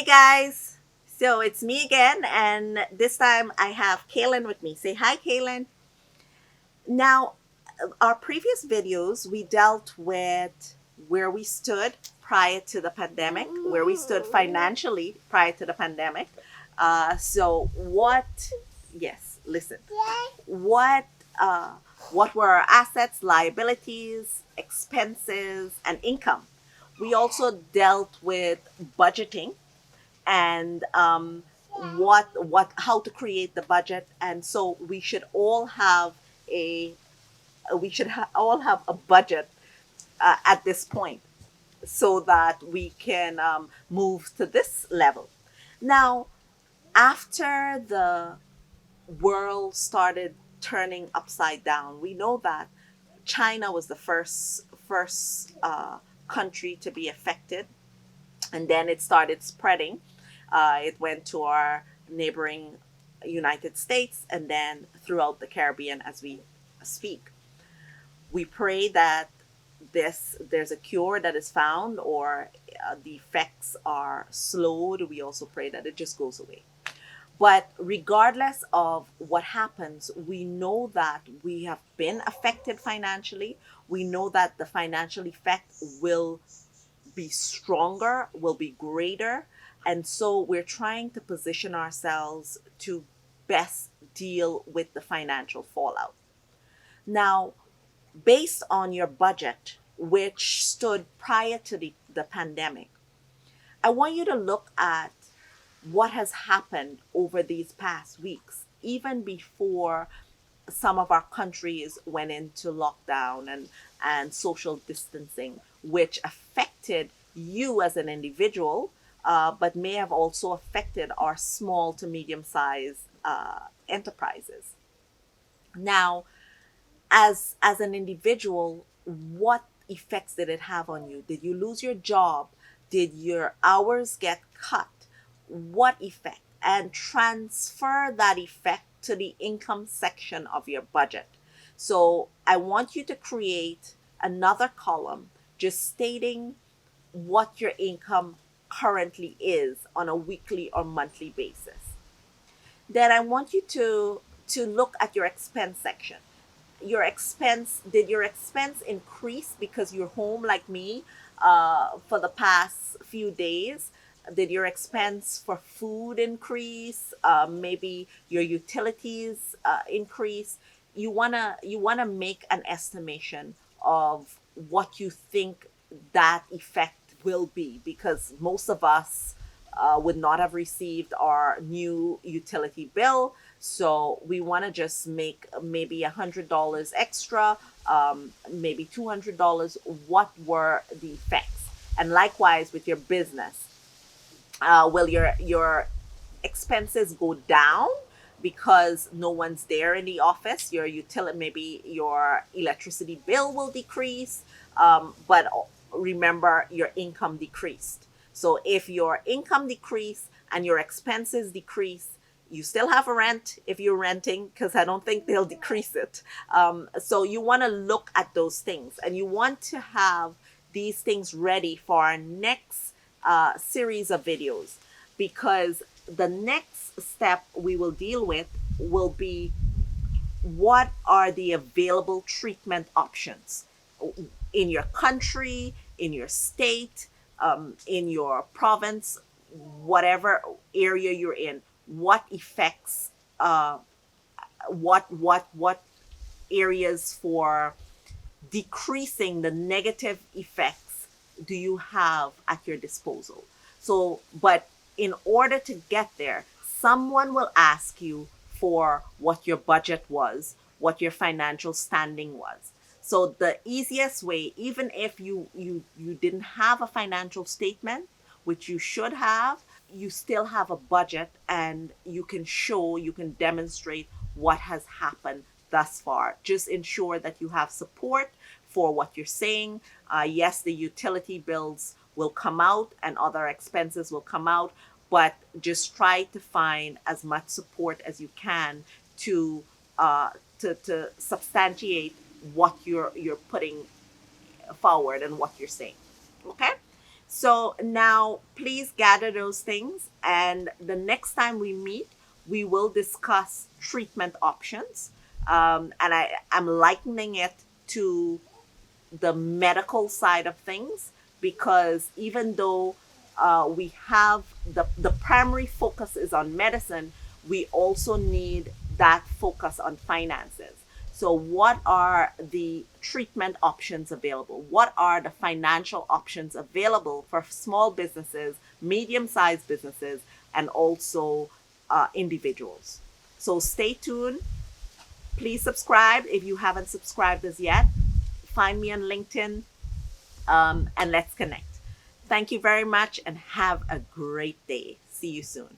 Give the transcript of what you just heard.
guys. So it's me again, and this time I have Kaylin with me. Say hi, Kaylin. Now, our previous videos, we dealt with where we stood prior to the pandemic, where we stood financially prior to the pandemic. Yes, listen, what, uh, what were our assets, liabilities, expenses, and income? We also dealt with budgeting and how to create the budget, and so a all have a budget at this point so that we can move to this level. Now, after the world started turning upside down, we know that China was the first country to be affected, and then it started spreading. It went to our neighboring United States and then throughout the Caribbean as we speak. We pray that there's a cure that is found, or the effects are slowed. We also pray that it just goes away. But regardless of what happens, we know that we have been affected financially. We know that the financial effect will be stronger, will be greater. And so we're trying to position ourselves to best deal with the financial fallout. Now, based on your budget, which stood prior to the pandemic, I want you to look at what has happened over these past weeks, even before some of our countries went into lockdown and social distancing, which affected you as an individual, but may have also affected our small to medium sized enterprises. Now, as an individual, what effects did it have on you? Did you lose your job? Did your hours get cut? What effect? And transfer that effect to the income section of your budget. So I want you to create another column just stating what your income currently is on a weekly or monthly basis. Then I want you to look at your expense section. Did your expense increase because you're home like me for the past few days? Did your expense for food increase? Maybe your utilities increase? You wanna make an estimation of what you think that effect will be, because most of us would not have received our new utility bill. So we want to just make maybe $100 extra, maybe $200. What were the effects? And likewise with your business, will your expenses go down because no one's there in the office? Your utility, maybe your electricity bill will decrease, but remember your income decreased. So if your income decrease and your expenses decrease, you still have a rent if you're renting, because I don't think they'll decrease it. So you want to look at those things, and you want to have these things ready for our next series of videos, because the next step we will deal with will be what are the available treatment options in your country, in your state, in your province, whatever area you're in. What effects, what areas for decreasing the negative effects do you have at your disposal? So, but in order to get there, someone will ask you for what your budget was, what your financial standing was. So the easiest way, even if you didn't have a financial statement, which you should have, you still have a budget, and you can demonstrate what has happened thus far. Just ensure that you have support for what you're saying. Yes, the utility bills will come out and other expenses will come out, but just try to find as much support as you can to to substantiate what you're putting forward and what you're saying. Okay, So now please gather those things, and the next time we meet, we will discuss treatment options. And I'm likening it to the medical side of things, because even though we have the primary focus is on medicine, we also need that focus on finances. So what are the treatment options available? What are the financial options available for small businesses, medium-sized businesses, and also individuals? So stay tuned. Please subscribe if you haven't subscribed as yet. Find me on LinkedIn, and let's connect. Thank you very much and have a great day. See you soon.